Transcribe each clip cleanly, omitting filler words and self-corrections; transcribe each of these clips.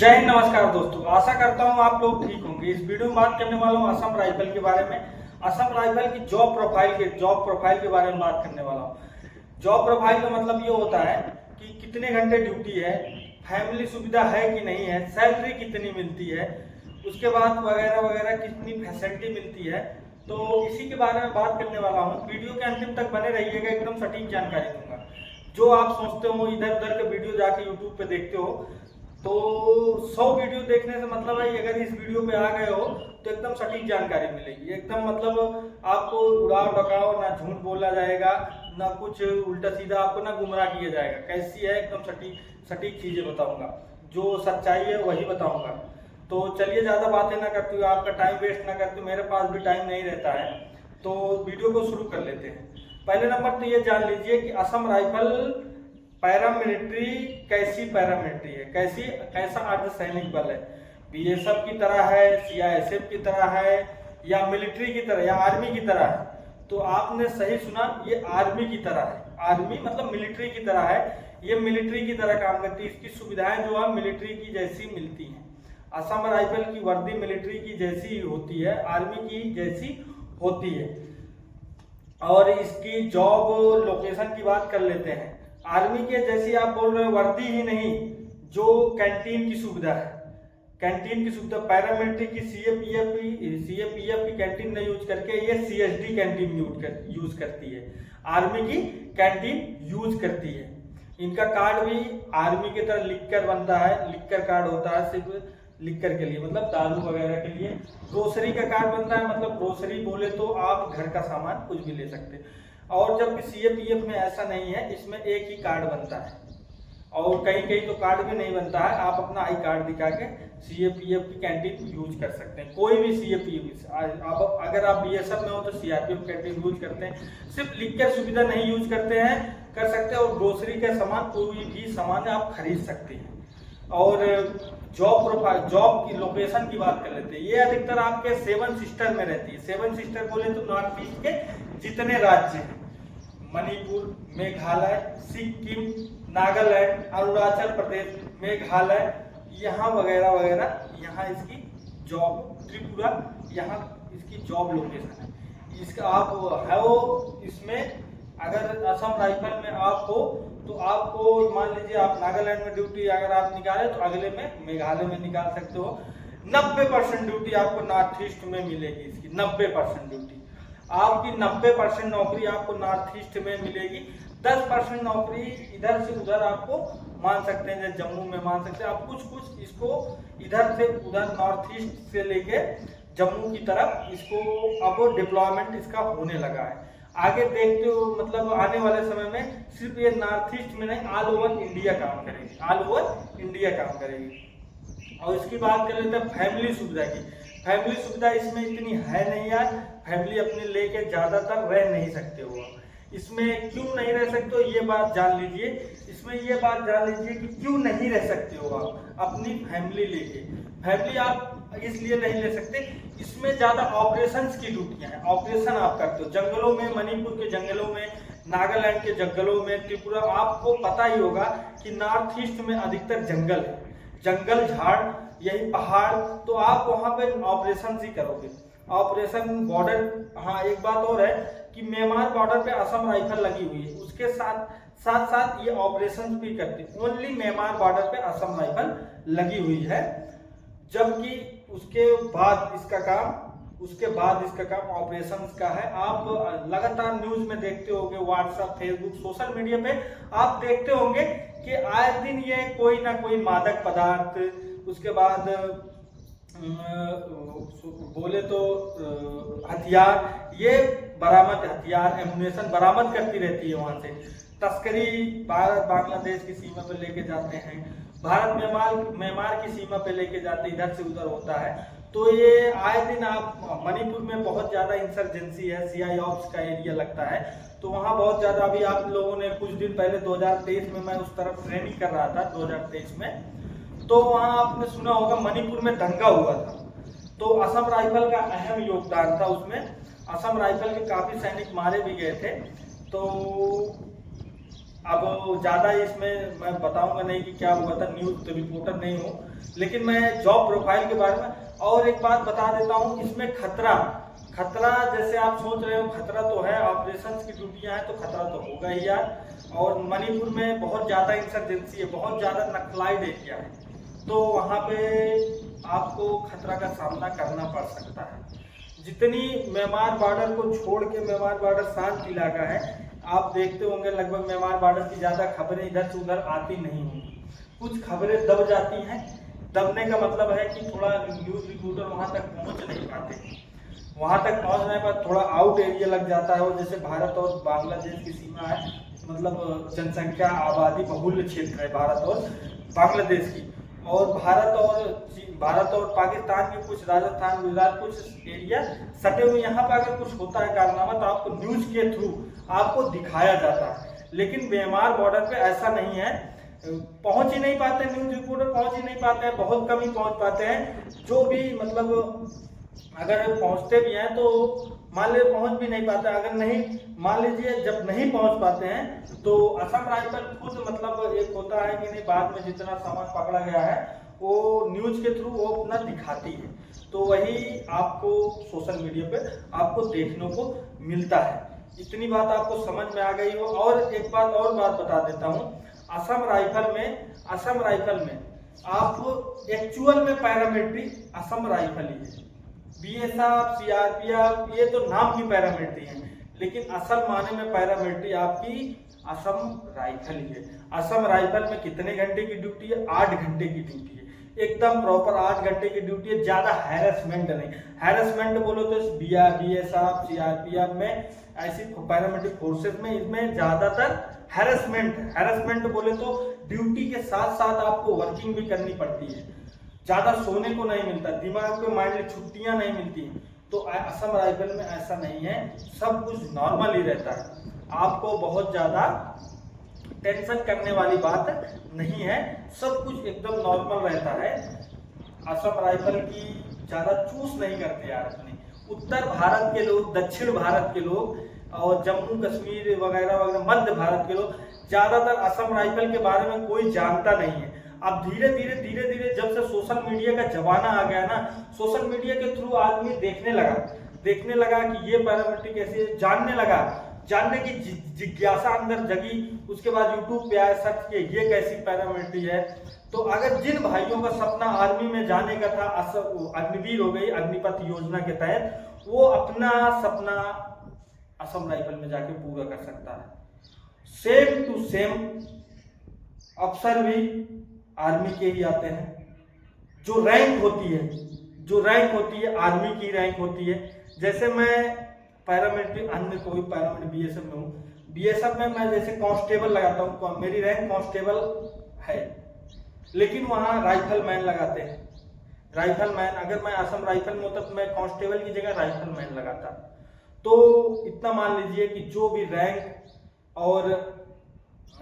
जय हिंद, नमस्कार दोस्तों। आशा करता हूँ आप लोग ठीक होंगे। इस वीडियो में बात करने वाला हूँ असम राइफल के बारे में। असम राइफल की जॉब प्रोफाइल के बारे में बात करने वाला हूँ। जॉब प्रोफाइल का मतलब ये होता है कि कितने घंटे ड्यूटी है, फैमिली सुविधा है कि नहीं है, सैलरी कितनी मिलती है, उसके बाद वगैरह वगैरह कितनी फैसिलिटी मिलती है। तो इसी के बारे में बात करने वाला हूँ। वीडियो के अंतिम तक बने रहिएगा, एकदम सटीक जानकारी दूंगा। जो आप सोचते हो इधर उधर के वीडियो जाके यूट्यूब पे देखते हो, तो 100 वीडियो देखने से मतलब है अगर इस वीडियो पे आ गए हो तो एकदम सटीक जानकारी मिलेगी। एकदम मतलब आपको उड़ाव डकाओ ना, झूठ बोला जाएगा ना, कुछ उल्टा सीधा आपको ना गुमराह किया जाएगा। कैसी है एकदम सटीक सटीक चीजें बताऊंगा, जो सच्चाई है वही बताऊंगा। तो चलिए ज्यादा बातें ना करते हुए, आपका टाइम वेस्ट ना करते हुए, मेरे पास भी टाइम नहीं रहता है, तो वीडियो को शुरू कर लेते हैं। पहले नंबर तो ये जान लीजिए कि असम राइफल पैरामिलिट्री कैसी पैरामिलिट्री है, कैसा अर्धसैनिक बल है। बीएसएफ की तरह है, सीआईएसएफ की तरह है, या मिलिट्री की तरह या आर्मी की तरह है। तो आपने सही सुना, ये आर्मी की तरह है। आर्मी मतलब मिलिट्री की तरह है। ये मिलिट्री की तरह काम करती है। इसकी सुविधाएं जो है मिलिट्री की जैसी मिलती हैं। असम राइफल की वर्दी मिलिट्री की जैसी होती है, आर्मी की जैसी होती है। और इसकी जॉब लोकेशन की बात कर लेते हैं। आर्मी के जैसी आप बोल रहे हो वर्दी ही नहीं, जो कैंटीन की सुविधा है, कैंटीन की सुविधा पैरामिलिट्री की सीएपीएफ की कैंटीन नहीं यूज करके ये सीएसडी कैंटीन यूज करती है। आर्मी की कैंटीन यूज करती है। इनका कार्ड भी आर्मी की तरह लिखकर बनता है, लिखकर कार्ड होता है, सिर्फ लिखकर के लिए, मतलब दारू वगैरह के लिए। ग्रोसरी का कार्ड बनता है, मतलब ग्रोसरी बोले तो आप घर का सामान कुछ भी ले सकते हैं। और जबकि सीएपीएफ में ऐसा नहीं है, इसमें एक ही कार्ड बनता है और कहीं कहीं तो कार्ड भी नहीं बनता है। आप अपना आई कार्ड दिखा के सीएपीएफ की कैंटीन यूज कर सकते हैं। कोई भी सीएपीएफ, अगर आप बीएसएफ में हो तो सीआरपीएफ कैंटीन यूज करते हैं। सिर्फ लिखकर सुविधा नहीं यूज करते हैं, कर सकते हैं। और ग्रोसरी का सामान, कोई भी सामान आप खरीद सकते हैं। और जॉब प्रोफाइल, जॉब की लोकेशन की बात कर लेते हैं। ये अधिकतर आपके 7 सिस्टर में रहती है। 7 सिस्टर बोले तो नॉर्थ ईस्ट के जितने राज्य हैं, मणिपुर, मेघालय, सिक्किम, नागालैंड, अरुणाचल प्रदेश, मेघालय, यहाँ वगैरह वगैरह, यहाँ इसकी जॉब, त्रिपुरा, यहाँ इसकी जॉब लोकेशन है। इसका आप हो इसमें, अगर असम राइफल में आप हो तो आपको मान लीजिए आप नागालैंड में ड्यूटी अगर आप निकाले तो अगले में मेघालय में निकाल सकते हो। 90% ड्यूटी आपको नॉर्थ ईस्ट में मिलेगी। इसकी 90% ड्यूटी, आपकी 90% नौकरी आपको नॉर्थ ईस्ट में मिलेगी। 10% नौकरी इधर से उधर आपको मान सकते हैं, जैसे जम्मू में मान सकते हैं आप। कुछ इसको इधर से उधर नॉर्थ ईस्ट से लेके जम्मू की तरफ इसको अब डिप्लॉयमेंट इसका होने लगा है। आगे देखते हो, मतलब आने वाले समय में सिर्फ ये नॉर्थ ईस्ट में नहीं, ऑल ओवर इंडिया काम करेगी, ऑल ओवर इंडिया काम करेगी। और इसकी बात कर लेते हैं फैमिली सुविधा की। फैमिली सुविधा इसमें इतनी है नहीं यार। फैमिली अपने लेके ज्यादातर रह नहीं सकते हो। इसमें क्यों नहीं रह सकते हो ये बात जान लीजिए। इसमें ये बात जान लीजिए कि क्यों नहीं रह सकते हो आप अपनी फैमिली लेके। फैमिली आप इसलिए नहीं ले सकते, इसमें ज्यादा ऑपरेशंस की ड्यूटियां हैं। ऑपरेशन आप करते हो जंगलों में, मणिपुर के जंगलों में, नागालैंड के जंगलों में, त्रिपुरा। आपको पता ही होगा कि नॉर्थ ईस्ट में अधिकतर जंगल है, जंगल झाड़, यही पहाड़। तो आप वहां पे ऑपरेशन ही करोगे, ऑपरेशन बॉर्डर। हाँ, एक बात और है कि म्यांमार बॉर्डर पे असम राइफल लगी हुई है, उसके साथ साथ ये ऑपरेशन भी करती है। ओनली म्यांमार बॉर्डर पे असम राइफल लगी हुई है। जबकि उसके बाद इसका काम ऑपरेशन का है। आप लगातार न्यूज में देखते होंगे, व्हाट्सएप, फेसबुक, सोशल मीडिया पे आप देखते होंगे कि आए दिन ये कोई ना कोई मादक पदार्थ, उसके बाद बोले तो हथियार, ये बरामद, हथियार एमुनेशन बरामद करती रहती है। वहां से तस्करी भारत बांग्लादेश की सीमा पर लेके जाते हैं, भारत म्यांमार की सीमा पे लेके जाते, इधर से उधर होता है। तो ये आए दिन आप, मणिपुर में बहुत ज्यादा इंसर्जेंसी है, सीआई ऑप्स का एरिया लगता है, तो वहाँ बहुत ज्यादा। अभी आप लोगों ने कुछ दिन पहले 2023 में मैं उस तरफ ट्रेनिंग कर रहा था 2023 में, तो वहाँ आपने सुना होगा मणिपुर में दंगा हुआ था। तो असम राइफल का अहम योगदान था उसमें। असम राइफल के काफी सैनिक मारे भी गए थे। तो अब ज़्यादा इसमें मैं बताऊंगा नहीं कि क्या हुआ था, न्यूज़ रिपोर्टर नहीं हूँ, लेकिन मैं जॉब प्रोफाइल के बारे में और एक बात बता देता हूँ। इसमें खतरा जैसे आप सोच रहे हो, खतरा तो है, ऑपरेशंस की ड्यूटियाँ हैं तो खतरा तो होगा ही यार। और मणिपुर में बहुत ज़्यादा इंसर्जेंसी है, बहुत ज़्यादा नक्सलाइट एरिया है, तो वहाँ पे आपको खतरा का सामना करना पड़ सकता है। जितनी म्यांमार बॉर्डर को छोड़ के, म्यांमार बॉर्डर शांत इलाका है, आप देखते होंगे लगभग म्यांमार बॉर्डर की ज़्यादा खबरें इधर से उधर आती नहीं होंगी। कुछ खबरें दब जाती हैं। दबने का मतलब है कि थोड़ा न्यूज़ रिपोर्टर वहाँ तक पहुँच नहीं पाते, वहाँ तक पहुँचने पर थोड़ा आउट एरिया लग जाता है। और जैसे भारत और बांग्लादेश की सीमा है, मतलब जनसंख्या आबादी बहुल्य क्षेत्र है भारत और बांग्लादेश की, और भारत और पाकिस्तान के कुछ राजस्थान गुजरात कुछ एरिया सटे हुए। यहाँ पर अगर कुछ होता है कारनामा तो आपको न्यूज़ के थ्रू आपको दिखाया जाता है, लेकिन म्यांमार बॉर्डर पे ऐसा नहीं है, पहुंच ही नहीं पाते, न्यूज़ रिपोर्टर पहुंच ही नहीं पाते हैं, बहुत कम ही पहुंच पाते हैं। जो भी मतलब अगर पहुंचते भी हैं तो मान लीजिए पहुंच भी नहीं पाते, अगर नहीं मान लीजिए जब नहीं पहुंच पाते हैं तो असम राइफल खुद मतलब एक होता है कि नहीं, बाद में जितना सामान पकड़ा गया है वो न्यूज़ के थ्रू वो अपना दिखाती है, तो वही आपको सोशल मीडिया पे आपको देखने को मिलता है। इतनी बात आपको समझ में आ गई हो। और एक बात बता देता हूँ, असम राइफल में आप एक्चुअल में पैरामिलिट्री असम राइफल ही है। बीएसएफ, सीआरपीएफ ये तो नाम की पैरामिलिट्री है, लेकिन असल माने में पैरामिलिट्री आपकी असम राइफल ही है। असम राइफल में कितने घंटे की ड्यूटी है? 8 घंटे की ड्यूटी है, एकदम प्रॉपर 8 घंटे की ड्यूटी है। ज्यादा हैरेसमेंट नहीं, हैरेसमेंट बोलो तो बीएसएफ, सीआरपीएफ में, ऐसी पैरामिलिट्री फोर्सेस में, इसमें ज्यादातर हैरेसमेंट बोले तो ड्यूटी के साथ साथ आपको वर्किंग भी करनी पड़ती है, ज्यादा सोने को नहीं मिलता, दिमाग पे माइंड छुट्टियां नहीं मिलती। तो असम राइफल में ऐसा नहीं है, सब कुछ नॉर्मल ही रहता है, आपको बहुत ज्यादा टेंशन करने वाली बात नहीं है, सब कुछ एकदम नॉर्मल रहता है। असम राइफल की ज्यादा चूज नहीं करते यार अपने उत्तर भारत के लोग, दक्षिण भारत के लोग और जम्मू कश्मीर वगैरह वगैरह मध्य भारत के लोग, ज्यादातर असम राइफल के बारे में कोई जानता नहीं है। अब धीरे धीरे जब से सोशल मीडिया का जमाना आ गया ना, सोशल मीडिया के थ्रू आदमी देखने लगा कि ये पैरामिलिट्री कैसी है, जानने की जिज्ञासा अंदर जगी। उसके बाद यूट्यूब पे आया, सर्च किए ये कैसी पैरामिलिट्री है। तो अगर जिन भाइयों का सपना आर्मी में जाने का था, अग्निवीर हो गई अग्निपथ योजना के तहत, वो अपना सपना असम राइफल में जाके पूरा कर सकता है। सेम टू सेम अफसर भी आर्मी के ही आते हैं। जो रैंक होती है आर्मी की रैंक होती है। जैसे मैं पैरामिलिट्री, अन्य कोई पैरामिलिट्री बीएसएफ में हूँ, बीएसएफ में मैं जैसे कांस्टेबल लगाता हूँ, मेरी रैंक कांस्टेबल है, लेकिन वहाँ राइफलमैन लगाते हैं। राइफलमैन, अगर मैं असम राइफल में होता तो मैं कांस्टेबल की जगह राइफलमैन लगाता। तो इतना मान लीजिए कि जो भी रैंक और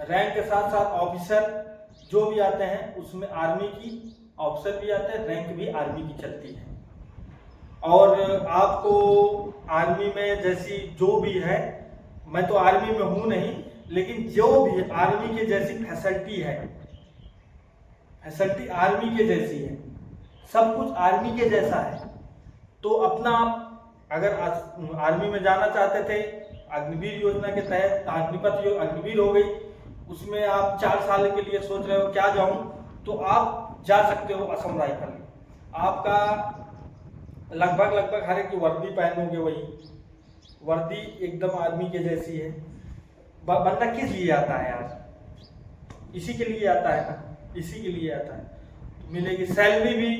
रैंक के साथ साथ ऑफिसर जो भी आते हैं, उसमें आर्मी की ऑफिसर भी आते हैं, रैंक भी आर्मी की चलती है। और आपको आर्मी में जैसी जो भी है, मैं तो आर्मी में हूं नहीं, लेकिन जो भी आर्मी के जैसी फैसिलिटी है, फैसिलिटी आर्मी के जैसी है, सब कुछ आर्मी के जैसा है। तो अपना आप अगर आर्मी में जाना चाहते थे, अग्निवीर योजना के तहत अग्निपथ अग्निवीर हो गई, उसमें आप 4 साल के लिए सोच रहे हो क्या जाऊं, तो आप जा सकते हो असम राइफल में। आपका लगभग हर एक वर्दी पहनोगे, वही वर्दी एकदम आर्मी के जैसी है। बंदा किस लिए आता है यार? इसी के लिए आता है ना, इसी के लिए आता है। मिलेगी सैलरी भी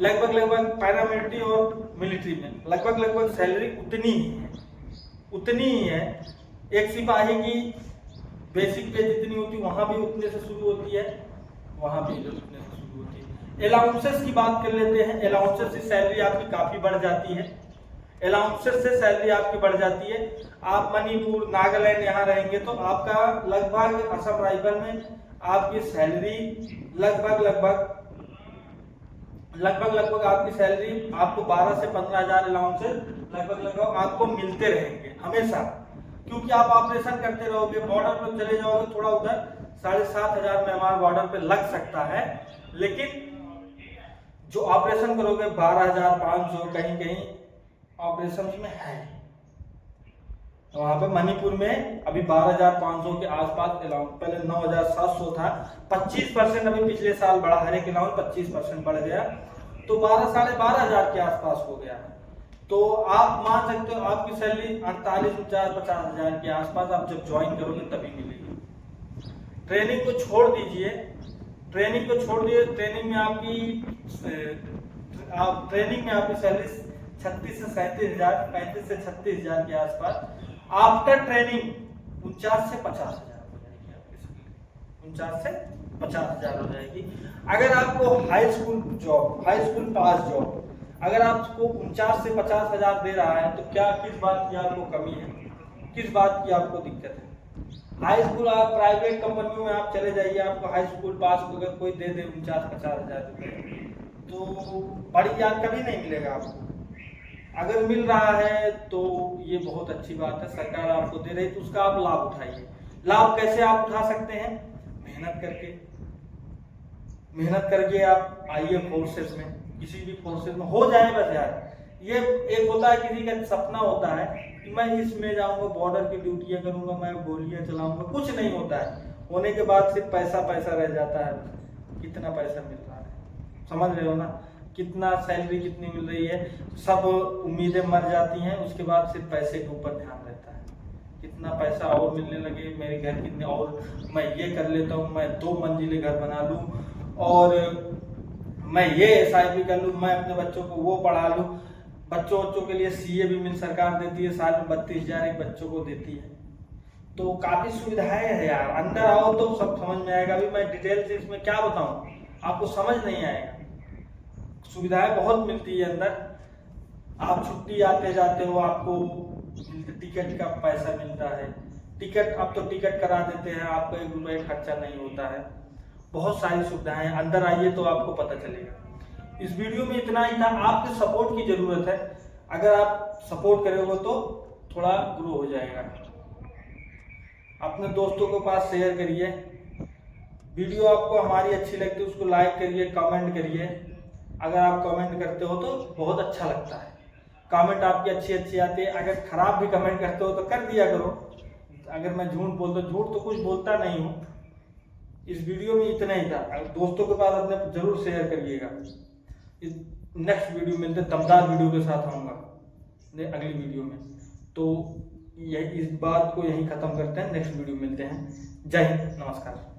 लगभग पैरामिलिट्री और मिलिट्री में लगभग सैलरी उतनी ही है। एक सिपाही की बेसिक पे जितनी होती है वहां भी उतने से शुरू होती है, वहां भी उतने से शुरू होती है। अलाउंसेस की बात कर लेते हैं। अलाउंसेस से सैलरी आपकी काफी बढ़ जाती है। अलाउंसेस से सैलरी आपकी बढ़ जाती है। आप मणिपुर, नागालैंड यहाँ रहेंगे तो आपका लगभग असम राइफल में आपकी सैलरी लगभग आपकी सैलरी आपको 12 से 15 हजार अलाउंसेस लगभग आपको मिलते रहेंगे हमेशा, क्योंकि आप ऑपरेशन करते रहोगे, बॉर्डर पर चले जाओगे, थोड़ा उधर 7,500 में हमारे बॉर्डर पे लग सकता है, लेकिन जो ऑपरेशन करोगे 12,500 कहीं कहीं ऑपरेशन में है। वहां पे मणिपुर में अभी 12,500 के आसपास अलाउंस, पहले 9,700 था, 25% अभी पिछले साल बढ़ा, हर एक अलाउंस 25% बढ़ गया, तो 12,500 के आसपास हो गया। तो आप मान सकते हो आपकी सैलरी 48,000-50,000 के आसपास आप जब ज्वाइन करोगे तभी मिलेगी। ट्रेनिंग को छोड़ दीजिए, ट्रेनिंग को छोड़ दिए, ट्रेनिंग में आपकी सैलरी 36 से 37,000, 35 से 36,000 के आसपास। आफ्टर ट्रेनिंग 49 से 50,000 हो जाएगी आपकी सैलरी, 49 से 50,000 हो जाएगी। अगर आपको हाई स्कूल पास जॉब अगर आपको 49 से 50,000 दे रहा है, तो क्या किस बात की आपको कमी है, किस बात की आपको दिक्कत है? हाई स्कूल आप प्राइवेट कंपनियों में आप चले जाइए, आपको हाई स्कूल पास अगर कोई दे दे 49-50,000 रुपये, तो बड़ी यार कभी नहीं मिलेगा आपको। अगर मिल रहा है तो ये बहुत अच्छी बात है, सरकार आपको दे रही, तो उसका आप लाभ उठाइए। लाभ कैसे आप उठा सकते हैं? मेहनत करके आप आइए फोर्सेस में, किसी भी फोर्सेस में हो जाए बस यार। ये एक होता है, किसी का सपना होता है कि मैं इसमें जाऊंगा, बॉर्डर की ड्यूटियां करूंगा, मैं गोलियां चलाऊंगा, कुछ नहीं होता है। होने के बाद सिर्फ पैसा रह जाता है। कितना पैसा मिल रहा है समझ रहे हो ना, कितना सैलरी कितनी मिल रही है, सब उम्मीदें मर जाती हैं, उसके बाद सिर्फ पैसे के ऊपर ध्यान रहता है। कितना पैसा और मिलने लगे, मेरे घर कितने और, मैं ये कर लेता हूँ, मैं 2 मंजिले घर बना लूँ, और मैं ये SIP कर लूँ, मैं अपने बच्चों को वो पढ़ा लूँ। बच्चों के लिए CA भी मिल सरकार देती है, साल में 32,000 एक बच्चों को देती है। तो काफी सुविधाएं है यार, अंदर आओ तो सब समझ में आएगा। अभी मैं डिटेल से इसमें क्या बताऊं, आपको समझ नहीं आएगा। सुविधाएं बहुत मिलती है अंदर। आप छुट्टी आते जाते हो, आपको टिकट का पैसा मिलता है, टिकट अब तो टिकट करा देते हैं, आपको 1 रुपये खर्चा नहीं होता है। बहुत सारी सुविधाएं, अंदर आइए तो आपको पता चलेगा। इस वीडियो में इतना ही था, आपके सपोर्ट की जरूरत है। अगर आप सपोर्ट करोगे तो थोड़ा ग्रो हो जाएगा। अपने दोस्तों के पास शेयर करिए, वीडियो आपको हमारी अच्छी लगती है उसको लाइक करिए, कमेंट करिए। अगर आप कमेंट करते हो तो बहुत अच्छा लगता है, कमेंट आपकी अच्छी आती है। अगर खराब भी कमेंट करते हो तो कर दिया करो। अगर मैं झूठ बोलता, झूठ तो कुछ बोलता नहीं हूँ। इस वीडियो में इतना ही था, दोस्तों के पास अपने जरूर शेयर करिएगा। नेक्स्ट वीडियो मिलते, दमदार वीडियो के साथ आऊँगा अगली वीडियो में। तो इस बात को यहीं खत्म करते हैं, नेक्स्ट वीडियो मिलते हैं। जय हिंद, नमस्कार।